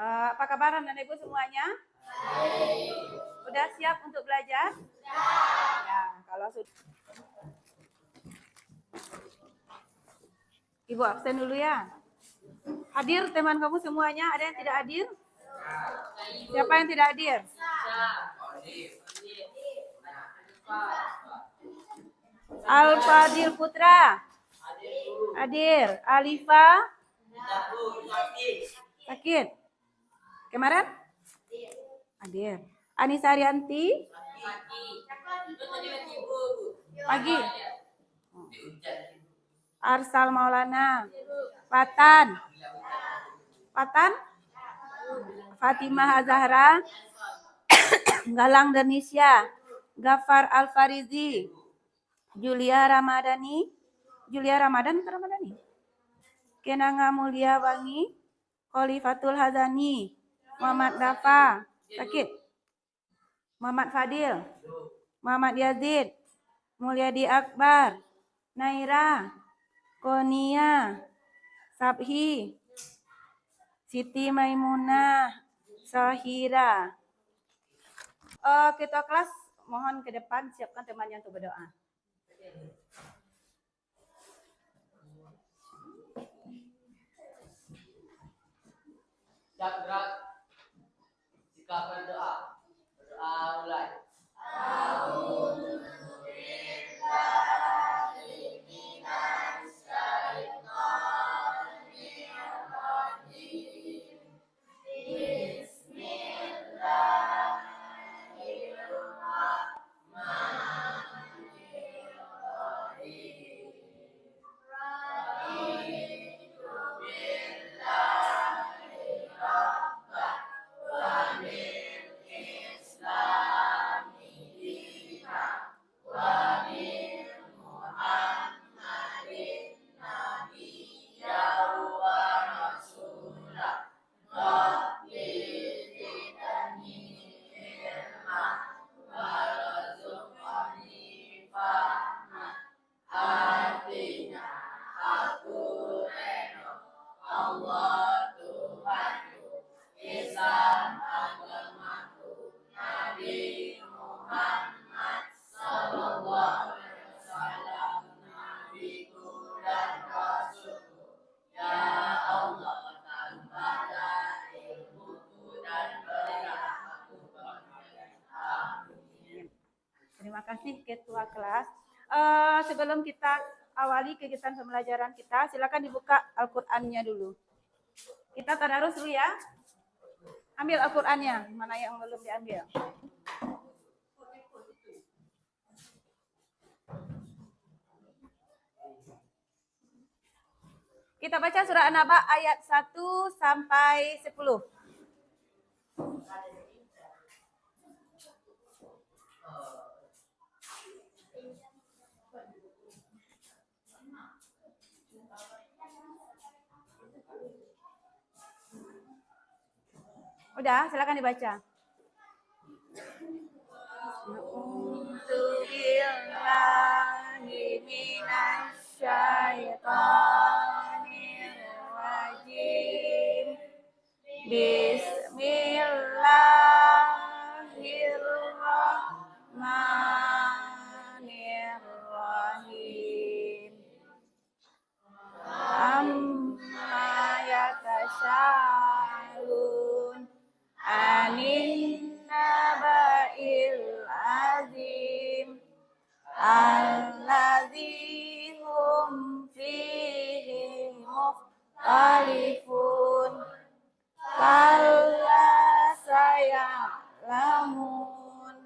Apa kabar anak ibu semuanya? Udah siap untuk belajar? Ya, kalau sudah. Ibu absen dulu ya. Hadir teman kamu semuanya? Ada yang tidak hadir? Siapa yang tidak hadir? Al-Fadil Putra. Hadir. Alifa. Sakit. Kemarin? Hadir. Anissa Arianti. Pagi. Arsal Maulana. Patan. Fatimah Azahra. Galang Danisya. Gafar Al-Farizi. Julia Ramadhani. Kenanga Mulia Wangi. Khalifatul Hazani. Muhammad Dafa. Sakit. Muhammad Fadil. Muhammad Yazid. Mulyadi Akbar. Naira. Konia. Sabhi. Siti Maimunah. Sahira. Ketua kelas mohon ke depan siapkan temannya untuk berdoa. Gerak sikap berdoa. Berdoa mulai. Terima kasih Ketua kelas. Sebelum kita awali kegiatan pembelajaran kita, silakan dibuka Al-Qur'annya dulu. Kita tadarus dulu ya. Ambil Al-Qur'annya, mana yang belum diambil. Kita baca surah An-Naba ayat 1 sampai 10. Udah, silakan dibaca. A'udzubillahi minasyaitonirrajim. Bismillahirrahmanirrahim. Amma yatasaalun anin naba'il azim alladzi hum fihi mukhtalifun kalla saya'lamun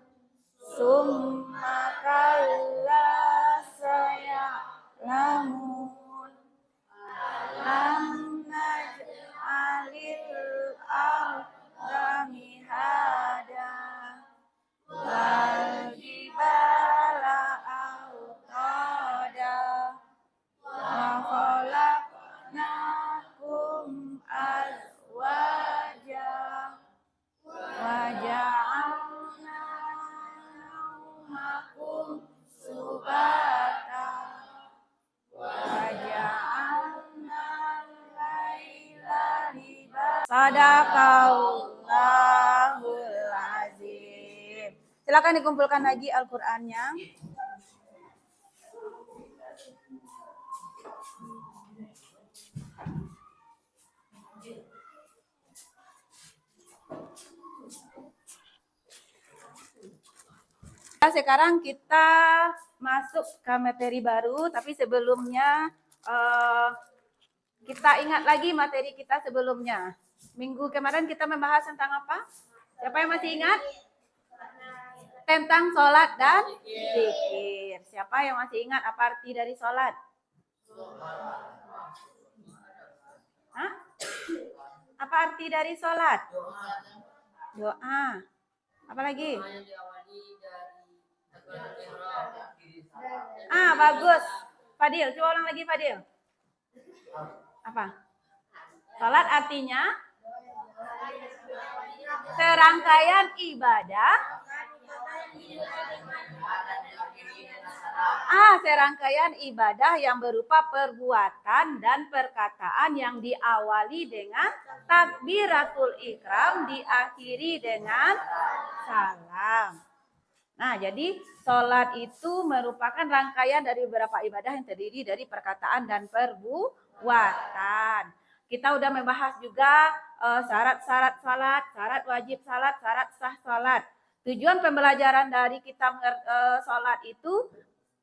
summa kalla saya'lamun lam naj'alil arda mihada wal jibala autada wa khalaqnakum azwaja wa ja'alna Sadaqallahul azim. Silakan dikumpulkan lagi Al-Qur'annya. Sekarang kita masuk ke materi baru, tapi sebelumnya kita ingat lagi materi kita sebelumnya. Minggu kemarin kita membahas tentang apa? Siapa yang masih ingat? Tentang sholat dan zikir. Siapa yang masih ingat apa arti dari sholat? Hah? Apa arti dari sholat? Doa. Apa lagi? Bagus. Fadil, coba ulang lagi Fadil. Apa? Salat artinya serangkaian ibadah. Serangkaian ibadah yang berupa perbuatan dan perkataan yang diawali dengan takbiratul ihram, diakhiri dengan salam. Nah, jadi sholat itu merupakan rangkaian dari beberapa ibadah yang terdiri dari perkataan dan perbuatan. Kita udah membahas juga syarat-syarat salat, syarat wajib salat, syarat sah salat. Tujuan pembelajaran dari kitab salat itu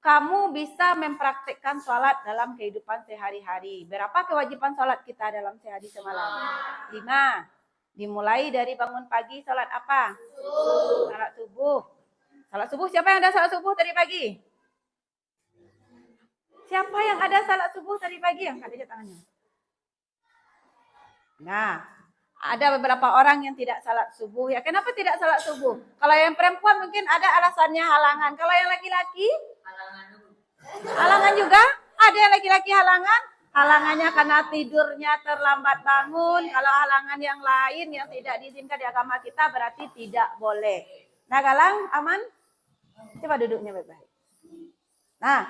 kamu bisa mempraktikkan salat dalam kehidupan sehari-hari. Berapa kewajiban salat kita dalam sehari semalam? 5. Dimulai dari bangun pagi salat apa? Salat subuh. Salat subuh, siapa yang ada salat subuh tadi pagi? Siapa yang ada salat subuh tadi pagi? Angkat aja tangannya. Nah, ada beberapa orang yang tidak salat subuh. Ya, kenapa tidak salat subuh? Kalau yang perempuan mungkin ada alasannya halangan. Kalau yang laki-laki? Halangan juga? Ada yang laki-laki halangan? Halangannya karena tidurnya terlambat bangun. Kalau halangan yang lain yang tidak diizinkan di agama kita berarti tidak boleh. Nah, Galang, aman? Coba duduknya baik-baik. Nah,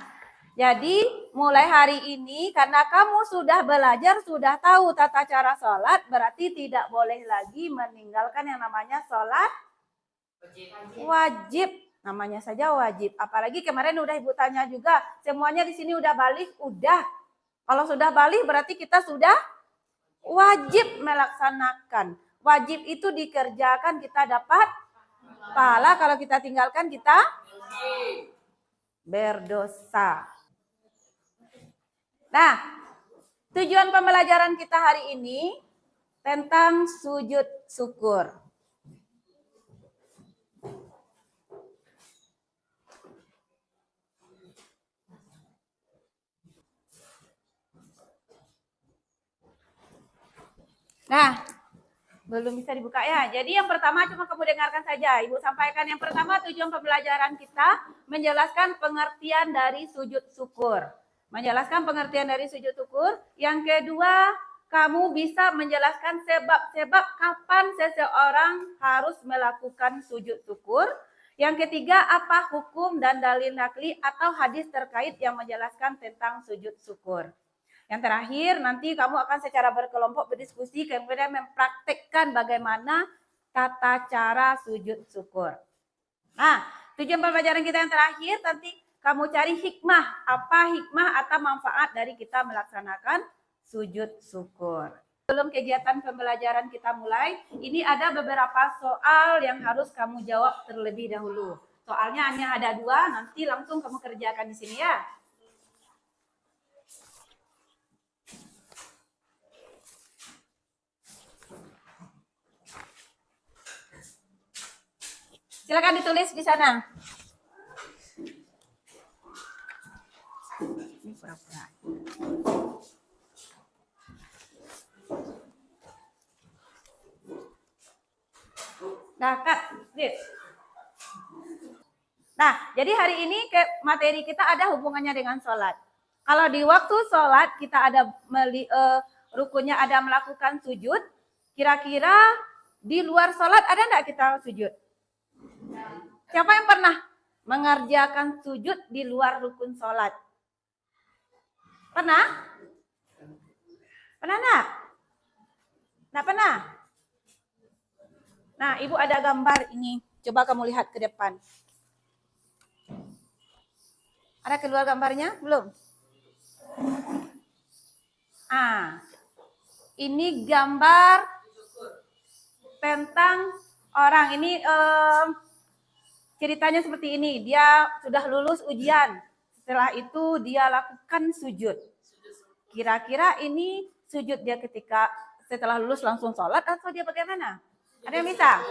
jadi mulai hari ini karena kamu sudah belajar, sudah tahu tata cara sholat, berarti tidak boleh lagi meninggalkan yang namanya sholat wajib. Namanya saja wajib. Apalagi kemarin udah Ibu tanya juga, semuanya di sini udah balik? Udah. Kalau sudah balik berarti kita sudah wajib melaksanakan. Wajib itu dikerjakan, kita dapat pahala. Kalau kita tinggalkan kita berdosa. Nah, tujuan pembelajaran kita hari ini tentang sujud syukur. Nah, belum bisa dibuka ya. Jadi yang pertama cuma kamu dengarkan saja. Ibu sampaikan yang pertama tujuan pembelajaran kita menjelaskan pengertian dari sujud syukur. Menjelaskan pengertian dari sujud syukur. Yang kedua, kamu bisa menjelaskan sebab-sebab kapan seseorang harus melakukan sujud syukur. Yang ketiga, apa hukum dan dalil nakli atau hadis terkait yang menjelaskan tentang sujud syukur. Yang terakhir, nanti kamu akan secara berkelompok berdiskusi, kemudian mempraktekkan bagaimana tata cara sujud syukur. Nah, tujuan pembelajaran kita yang terakhir, nanti kamu cari hikmah. Apa hikmah atau manfaat dari kita melaksanakan sujud syukur. Sebelum kegiatan pembelajaran kita mulai, ini ada beberapa soal yang harus kamu jawab terlebih dahulu. Soalnya hanya ada 2, nanti langsung kamu kerjakan di sini ya. Silakan ditulis di sana. Ini pura-pura. Nah, jadi hari ini materi kita ada hubungannya dengan sholat. Kalau di waktu sholat kita ada rukunnya ada melakukan sujud, kira-kira di luar sholat ada enggak kita sujud? Siapa yang pernah mengerjakan sujud di luar rukun sholat? Pernah? Pernah enggak? Enggak pernah? Nah, Ibu ada gambar ini. Coba kamu lihat ke depan. Ada keluar gambarnya? Belum? Ini gambar tentang orang. Ini ceritanya seperti ini. Dia sudah lulus ujian. Setelah itu dia lakukan sujud. Kira-kira ini sujud dia ketika setelah lulus langsung sholat atau dia bagaimana? Ada yang bisa?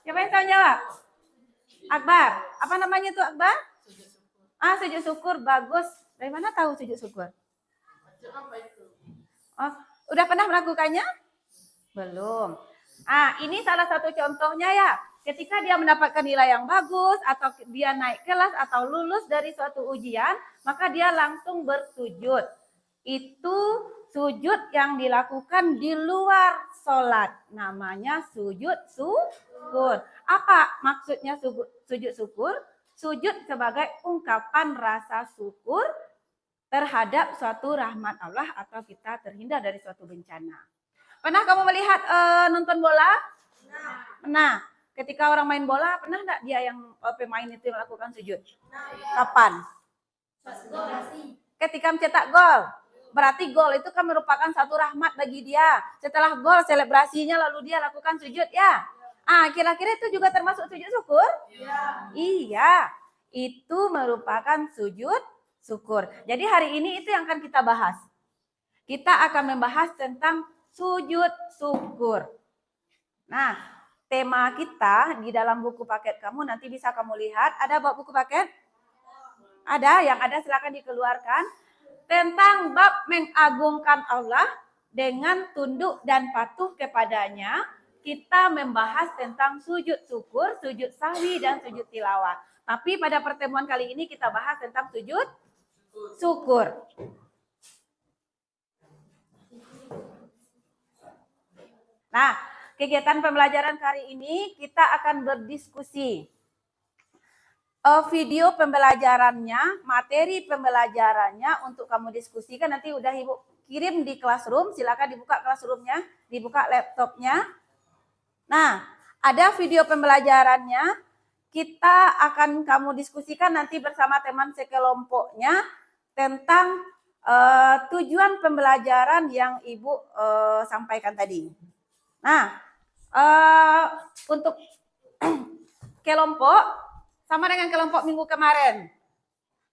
Siapa yang tahu jawab? Akbar. Apa namanya tuh Akbar? Sujud syukur. Bagus. Dari mana tahu sujud syukur? Oh, udah pernah melakukannya? Belum. Ini salah satu contohnya ya. Ketika dia mendapatkan nilai yang bagus atau dia naik kelas atau lulus dari suatu ujian, maka dia langsung bersujud. Itu sujud yang dilakukan di luar sholat. Namanya sujud syukur. Apa maksudnya sujud syukur? Sujud sebagai ungkapan rasa syukur terhadap suatu rahmat Allah atau kita terhindar dari suatu bencana. Pernah kamu melihat nonton bola? Nah, ketika orang main bola, pernah enggak dia yang pemain itu melakukan sujud? Kapan? Ketika mencetak gol. Berarti gol itu kan merupakan satu rahmat bagi dia. Setelah gol selebrasinya lalu dia lakukan sujud ya. Kira-kira itu juga termasuk sujud syukur? Iya. Itu merupakan sujud syukur. Jadi hari ini itu yang akan kita bahas. Kita akan membahas tentang sujud syukur. Nah, tema kita di dalam buku paket kamu nanti bisa kamu lihat. Ada buku paket? Ada, yang ada silakan dikeluarkan. Tentang bab mengagungkan Allah dengan tunduk dan patuh kepadanya. Kita membahas tentang sujud syukur, sujud sahwi, dan sujud tilawah. Tapi pada pertemuan kali ini kita bahas tentang sujud syukur. Nah, kegiatan pembelajaran kali ini kita akan berdiskusi. Video pembelajarannya, materi pembelajarannya untuk kamu diskusikan nanti udah Ibu kirim di classroom. Silakan dibuka classroomnya, dibuka laptopnya. Nah, ada video pembelajarannya. Kita akan kamu diskusikan nanti bersama teman sekelompoknya tentang tujuan pembelajaran yang Ibu sampaikan tadi. Nah, untuk kelompok sama dengan kelompok minggu kemarin.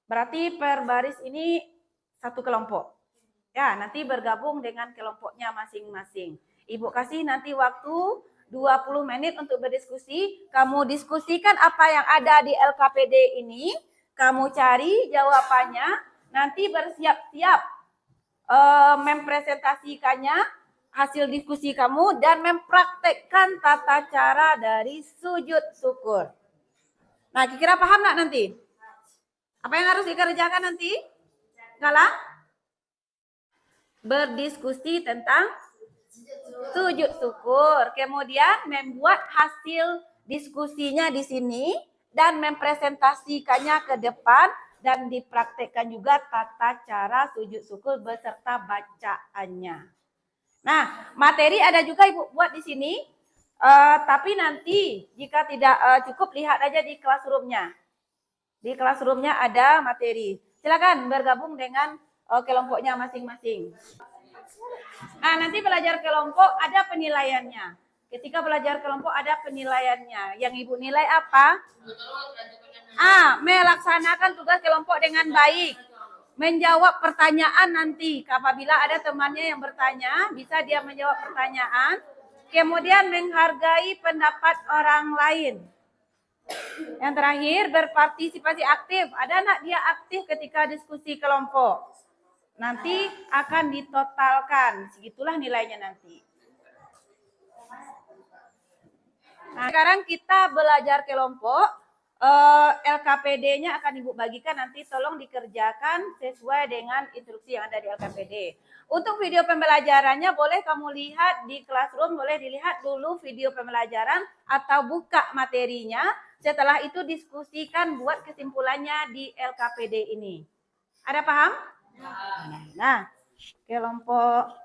Berarti per baris ini satu kelompok. Ya, nanti bergabung dengan kelompoknya masing-masing. Ibu kasih nanti waktu 20 menit untuk berdiskusi. Kamu diskusikan apa yang ada di LKPD ini. Kamu cari jawabannya. Nanti bersiap-siap mempresentasikannya hasil diskusi kamu dan mempraktekkan tata cara dari sujud syukur. Nah, kira-kira paham nggak nanti? Apa yang harus dikerjakan nanti? Galang? Berdiskusi tentang sujud syukur. Kemudian membuat hasil diskusinya di sini dan mempresentasikannya ke depan dan dipraktekkan juga tata cara sujud syukur beserta bacaannya. Nah, materi ada juga Ibu buat di sini. Tapi nanti jika tidak cukup lihat aja di classroomnya. Di classroomnya ada materi. Silakan bergabung dengan kelompoknya masing-masing. Nah, nanti belajar kelompok ada penilaiannya. Ketika belajar kelompok ada penilaiannya. Yang Ibu nilai apa? Melaksanakan tugas kelompok dengan baik. Menjawab pertanyaan nanti. Apabila ada temannya yang bertanya, bisa dia menjawab pertanyaan. Kemudian menghargai pendapat orang lain. Yang terakhir, berpartisipasi aktif. Ada anak dia aktif ketika diskusi kelompok. Nanti akan ditotalkan. Segitulah nilainya nanti. Nah, sekarang kita belajar kelompok. LKPD-nya akan Ibu bagikan nanti, tolong dikerjakan sesuai dengan instruksi yang ada di LKPD. Untuk video pembelajarannya boleh kamu lihat di classroom, boleh dilihat dulu video pembelajaran atau buka materinya. Setelah itu diskusikan, buat kesimpulannya di LKPD ini. Ada paham? Nah, kelompok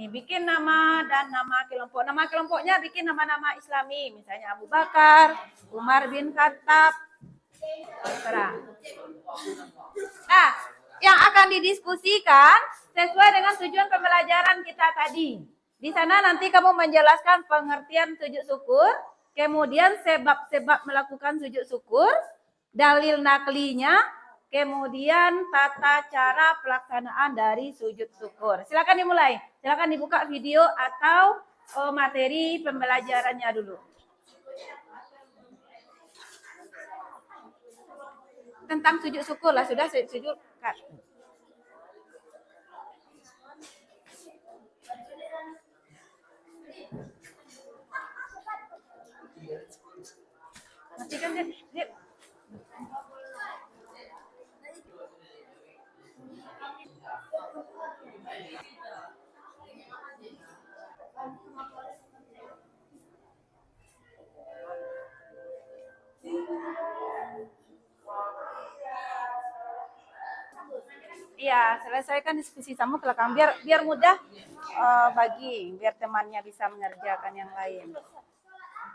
Nih, bikin nama dan nama kelompok. Nama kelompoknya bikin nama-nama Islami. Misalnya Abu Bakar, Umar bin Khattab. Terserah. Nah, yang akan didiskusikan sesuai dengan tujuan pembelajaran kita tadi. Di sana nanti kamu menjelaskan pengertian sujud syukur, kemudian sebab-sebab melakukan sujud syukur, dalil naklinya, kemudian tata cara pelaksanaan dari sujud syukur. Silakan dimulai. Silakan dibuka video atau materi pembelajarannya dulu. Tentang sujud syukur lah, sudah sujud. Nanti kan dia Iya, selesaikan diskusi sama belakang biar mudah biar temannya bisa mengerjakan yang lain.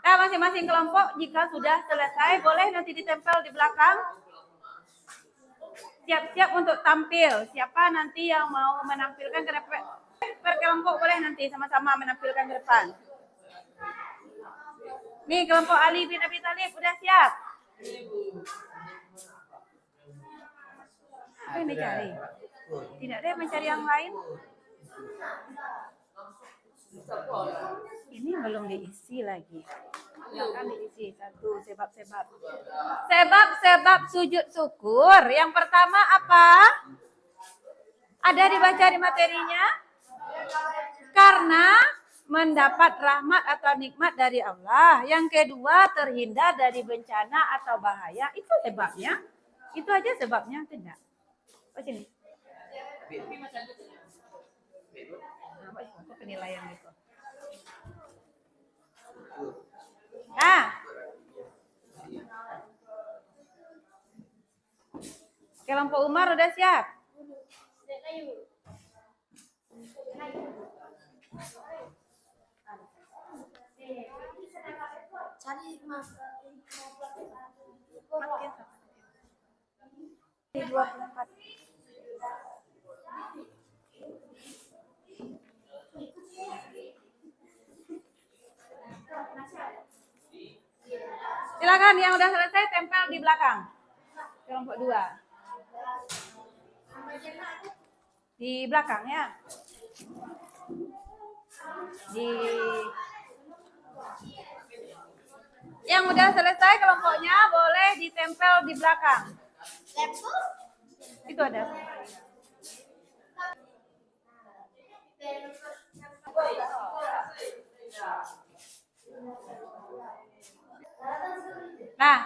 Nah, masing-masing kelompok jika sudah selesai boleh nanti ditempel di belakang. Siap-siap untuk tampil. Siapa nanti yang mau menampilkan ke depan? Per kelompok boleh nanti sama-sama menampilkan ke depan. Nih, kelompok Ali bin Abi Thalib udah siap? Apa yang dicari? Tidak ada yang mencari yang lain? Ini belum diisi lagi. Akan diisi satu sebab-sebab. Sebab-sebab sujud syukur. Yang pertama apa? Ada dibaca di materinya? Karena mendapat rahmat atau nikmat dari Allah. Yang kedua, terhindar dari bencana atau bahaya. Itu sebabnya. Itu aja sebabnya, tidak. Oh, sini. Apa penilaian itu? Nah. Kelompok Umar udah siap? Cari mas. 24. Silakan yang udah selesai tempel di belakang. Kelompok 2. Di belakang ya. Yang udah selesai kelompoknya boleh ditempel di belakang. Itu ada. Nah,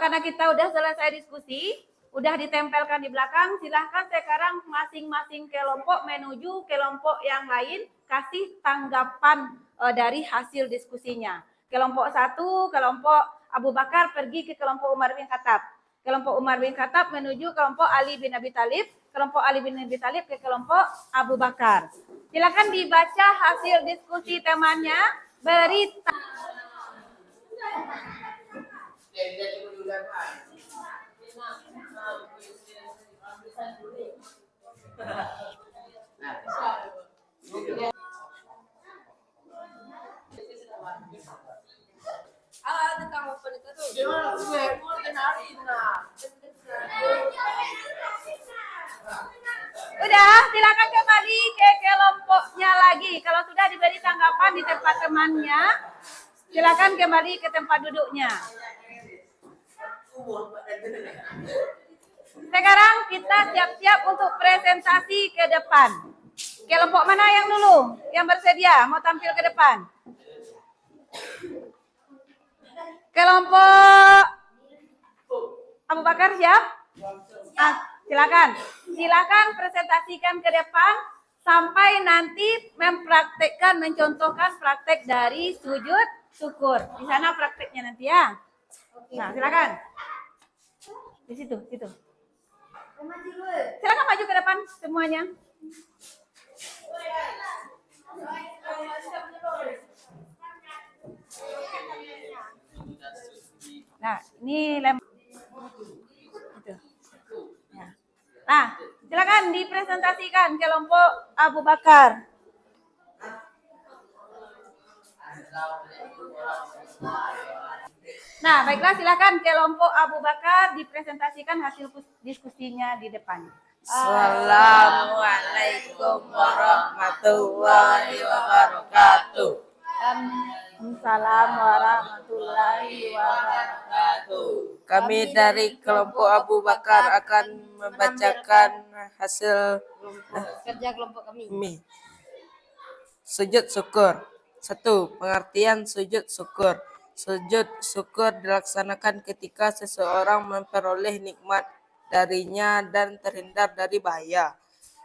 karena kita udah selesai diskusi, udah ditempelkan di belakang, silahkan sekarang masing-masing kelompok menuju kelompok yang lain kasih tanggapan dari hasil diskusinya. Kelompok 1, kelompok Abu Bakar pergi ke kelompok Umar bin Khattab. Kelompok Umar bin Khattab menuju kelompok Ali bin Abi Thalib. Kelompok Ali bin Abi Thalib ke kelompok Abu Bakar. Silakan dibaca hasil diskusi temannya. Beri Udah, silakan kembali ke kelompoknya lagi. Kalau sudah diberi tanggapan di tempat temannya, silakan kembali ke tempat duduknya. Sekarang kita siap-siap untuk presentasi ke depan. Kelompok mana yang dulu? Yang bersedia mau tampil ke depan? Kelompok Abu Bakar siap? Silakan. Silakan presentasikan ke depan sampai nanti mempraktekkan, mencontohkan praktek dari sujud syukur. Di sana prakteknya nanti ya. Nah, silakan. Di situ. Silakan maju ke depan semuanya. Nah, ini lem. Gitu. Ya. Nah, silakan dipresentasikan kelompok Abu Bakar. Nah, baiklah silakan kelompok Abu Bakar dipresentasikan hasil diskusinya di depan. Assalamualaikum warahmatullahi wabarakatuh. Waalaikumsalam warahmatullahi wabarakatuh. Kami dari kelompok Abu Bakar akan membacakan hasil Kerja kelompok kami. sujud syukur. 1. Pengertian sujud syukur. Sujud syukur dilaksanakan ketika seseorang memperoleh nikmat darinya dan terhindar dari bahaya.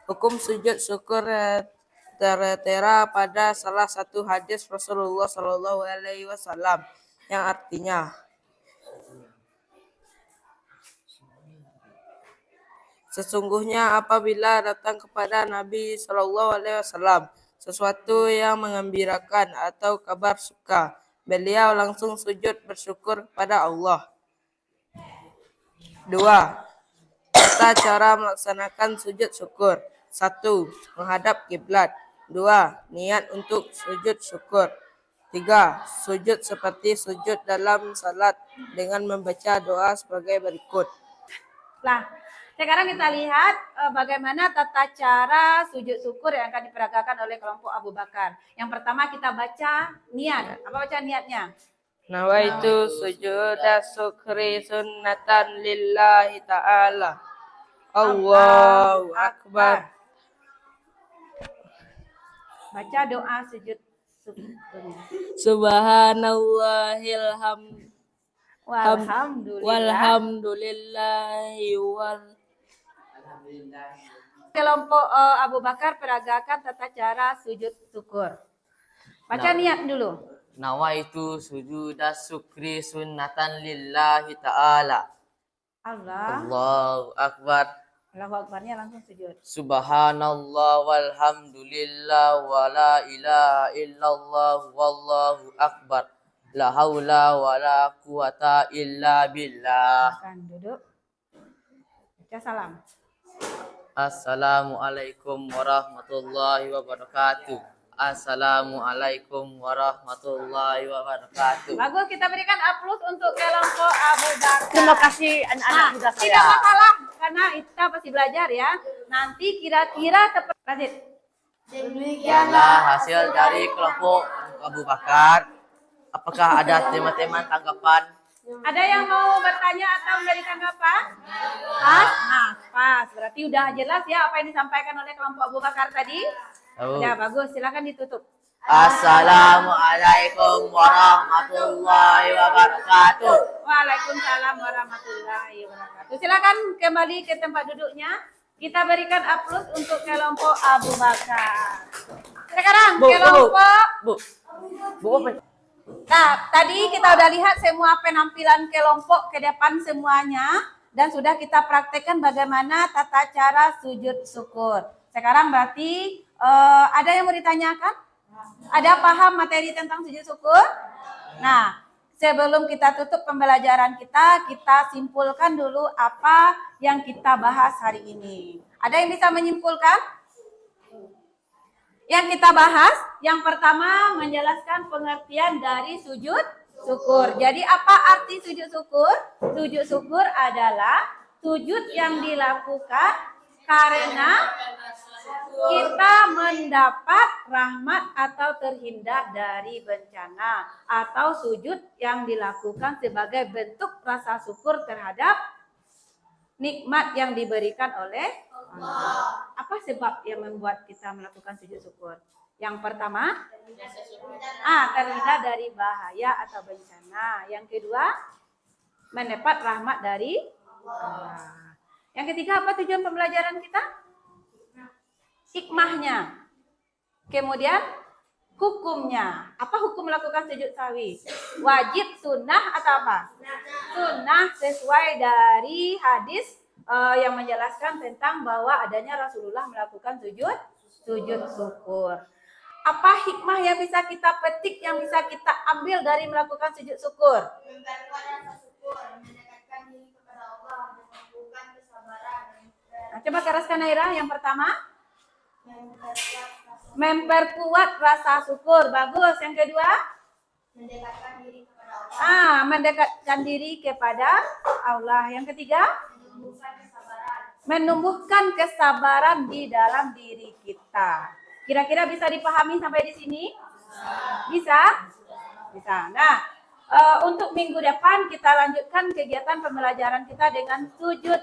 Hukum sujud syukur tertera pada salah satu hadis Rasulullah SAW yang artinya, sesungguhnya apabila datang kepada Nabi SAW sesuatu yang menggembirakan atau kabar suka, beliau langsung sujud bersyukur kepada Allah. 2. Tata cara melaksanakan sujud syukur. 1. Menghadap kiblat. 2. Niat untuk sujud syukur. 3. Sujud seperti sujud dalam salat dengan membaca doa sebagai berikut. Nah, sekarang kita lihat bagaimana tata cara sujud syukur yang akan diperagakan oleh kelompok Abu Bakar. Yang pertama kita baca niat. Apa baca niatnya? Nawaitu sujuda syukri sunnatan lillahi ta'ala. Allahu Akbar. Baca doa sujud syukurnya. Subhanallahil Walhamdulillah. walhamdulillahi Kelompok Abu Bakar peragakan tata cara sujud syukur. Baca niat dulu. Nawaitu sujuda syukri sunnatan lillahi ta'ala. Allahu Akbar. Allahu Akbarnya langsung sujud. Subhanallah walhamdulillah wa la ilaha illallah wallahu akbar. La haula wa la quwata illa billah. Makan duduk. Baca salam. Assalamualaikum warahmatullahi wabarakatuh. Assalamualaikum warahmatullahi wabarakatuh. Bagus, kita berikan aplaus untuk kelompok Abu Bakar. Terima kasih anak-anak muda saya. Tidak masalah, karena kita pasti belajar ya. Nanti kira-kira seperti Radit. Demikianlah hasil dari kelompok Abu Bakar. Apakah ada teman-teman tanggapan? Ada yang mau bertanya atau memberi tanggapan? Pas? Nah, pas. Berarti udah jelas ya apa yang disampaikan oleh kelompok Abu Bakar tadi? Udah bagus, silakan ditutup. Assalamualaikum warahmatullahi wabarakatuh. Waalaikumsalam warahmatullahi wabarakatuh. Silakan kembali ke tempat duduknya. Kita berikan aplaus untuk kelompok Abu Bakar. Sekarang kelompok Bu, Nah, tadi kita udah lihat semua penampilan kelompok ke depan semuanya dan sudah kita praktekkan bagaimana tata cara sujud syukur. Sekarang berarti ada yang mau ditanyakan? Ada paham materi tentang sujud syukur? Nah, sebelum kita tutup pembelajaran kita simpulkan dulu apa yang kita bahas hari ini. Ada yang bisa menyimpulkan? Yang kita bahas, yang pertama menjelaskan pengertian dari sujud syukur. Jadi apa arti sujud syukur? Sujud syukur adalah sujud yang dilakukan karena kita mendapat rahmat atau terhindar dari bencana. Atau sujud yang dilakukan sebagai bentuk rasa syukur terhadap nikmat yang diberikan oleh Allah. Apa sebab yang membuat kita melakukan sujud syukur? Yang pertama, terhindar dari bahaya atau bencana. Yang kedua, mendapat rahmat dari Allah. Yang ketiga, apa tujuan pembelajaran kita? Hikmahnya. Kemudian, hukumnya. Apa hukum melakukan sujud sahwi? Wajib, sunnah, atau apa? Sunnah sesuai dari hadis yang menjelaskan tentang bahwa adanya Rasulullah melakukan sujud syukur. Apa hikmah yang bisa kita petik, yang bisa kita ambil dari melakukan sujud syukur? Meningkatkan rasa syukur, mendekatkan diri kepada Allah, dan menumbuhkan kesabaran. Nah, coba keraskan Naira yang pertama. Memperkuat rasa, Memperkuat rasa syukur. Bagus. Yang kedua? mendekatkan diri kepada Allah, Mendekatkan diri kepada Allah. Yang ketiga? menumbuhkan kesabaran. Menumbuhkan kesabaran di dalam diri kita. Kira-kira bisa dipahami sampai di sini? Bisa? Bisa. Nah, untuk minggu depan kita lanjutkan kegiatan pembelajaran kita dengan sujud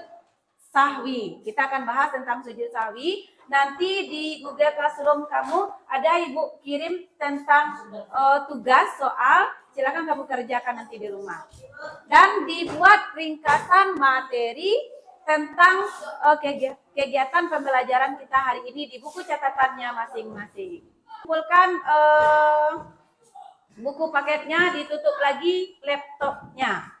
sahwi. Kita akan bahas tentang sujud sahwi. Nanti di Google Classroom kamu ada ibu kirim tentang tugas soal. Silakan kamu kerjakan nanti di rumah. Dan dibuat ringkasan materi tentang kegiatan pembelajaran kita hari ini di buku catatannya masing-masing. Kumpulkan buku paketnya, ditutup lagi laptopnya.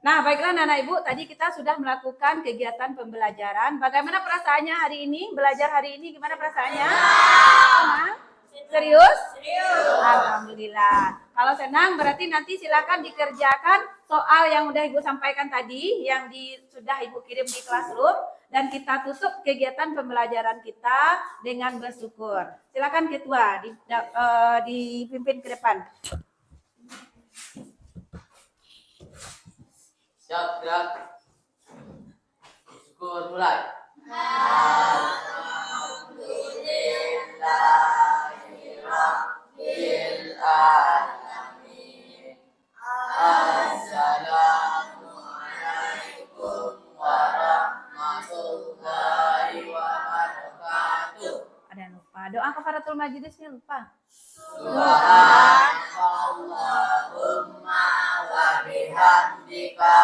Nah, baiklah anak ibu, tadi kita sudah melakukan kegiatan pembelajaran. Bagaimana perasaannya hari ini? Belajar hari ini gimana perasaannya? Senang? Serius? Serius. Alhamdulillah. Kalau senang berarti nanti silakan dikerjakan soal yang udah ibu sampaikan tadi, yang sudah ibu kirim di classroom, dan kita tutup kegiatan pembelajaran kita dengan bersyukur. Silakan ketua dipimpin ke depan. Siap, gerak. Syukur mulai. Alhamdulillahirabbil alamin. Assalamualaikum warahmatullahi wabarakatuh. Ada lupa. Doa kafaratul majelisnya lupa. Subhanallahumma wa bihamdika